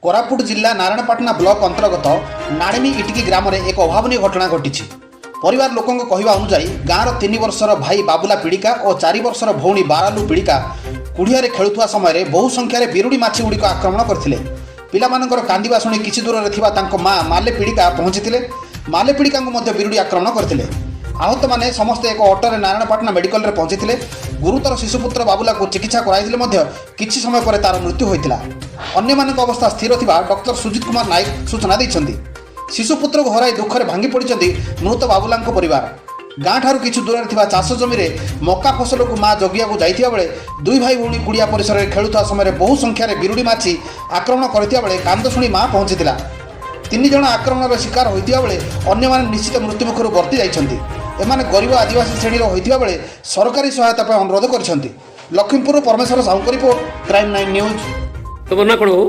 कोरापुट जिला नारायणपाटना ब्लॉक अंतर्गत नाड़ेमी इटकी ग्राम में एक अभावन घटना घटी। परिवार लोकों कहवा अनुसार गाँवर 3 वर्षर भाई बाबुला पीड़िका और 4 वर्षर भौणी बारालू पीड़िका कुड़िया खेलुवा समय बहु संख्यार बिरुड़ी माछी गुड़िक आक्रमण करते। पिलामानंकर कांदिबा शुणी किछि दूर में माँ माले पीड़िका पहुंची माले पीड़िका बिरुड़ी आक्रमण करते। आहत मैंने समस्ते एक ऑटोरे नारायणपाटना मेडिकल रे पहुंची गुरुतर शिशुपुत्र बाबुला को चिकित्सा कराई किछि समय पर तार मृत्यु होता। अन्य मानक अवस्था स्थिर थिबा डॉक्टर सुजित कुमार नायक सूचना दैछन्ति। शिशुपुत्र को हराई दुखरे भांगी पड़िछन्ति मृत बाबुला परिवार। गाँ ठारू किछु दूर थिबा चाष जमी मका फसल को माँ जगिया जाइथिबा बेले दुई भाई भौणी कुड़िया परिसर में खेलुवा समय बहु संख्यार बिरुड़ी माछी आक्रमण करथिबा बेले कांद शुणी माँ पहुंचीला। 3 जण आक्रमण शिकार होइथिबा बेले अन्य माने निश्चित मृत्युमुखर बर्ती जाइछन्ति। एमाने गरीब आदिवासी श्रेणी होइथिबा बेले सरकारी सहायता पर अनुरोध करछन्ति। लखीमपुर परमेश्वर साहू को रिपोर्ट क्राइम 9 न्यूज। तो ना कोन हो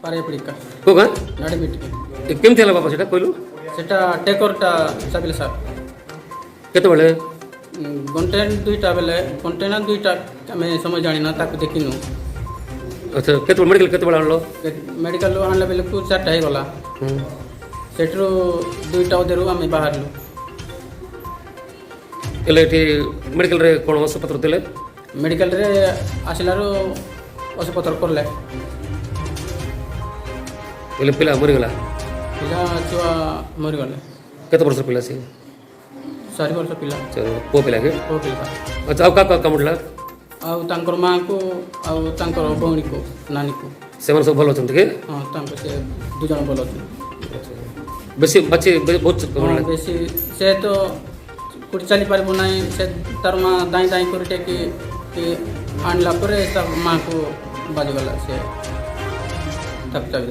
पारे पड़िका को गां नाड़ी मिट केमति हला बाबा सेटा कहलु सेटा टेकरटा चाबिले सार केते बेले घंटे 2टा बेले घंटे ना 2टा हमें समय जानी ना ताकू देखिनु। अच्छा केते मेडिकल केते बेला आनलो मेडिकल आनले बेले को 4टा हे गला सेटरो 2टा ओदेरु हमें बाहरलु एले एठी मेडिकल रे कोन औषध पत्र देले मेडिकल रे आसिलारो औषध पत्र करले एले पिला मरि गला पिला छुआ मरि गले केते वर्ष पिला से 4 वर्ष पिला चलो पो पिला के ओ पिला। अच्छा अब का कामुडला आउ तांकर मां को आउ तांकर भौणी को नानी को सेवन सब भलो छन के हां तांकर से 2 जण बोलो छ बेसी बच्चे बहुत बेसी से तो कुछ चली पारबो नहीं से तार माँ दाई दाई कर आणला पर माँ को बाजगला से तब तक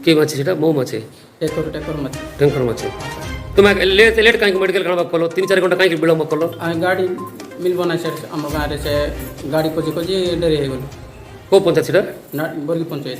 के माछी सेटा मो माछी टेकर मत टंकर माछी तुम लेट काई मेडिकल करबा कलो 3-4 घंटा काई विलंब कलो गाड़ी मिलबो ना सर हम गाँव से गाड़ी खोजी खोजी डेरी हो गल को पंचायत सेटा ना बोली पंचायत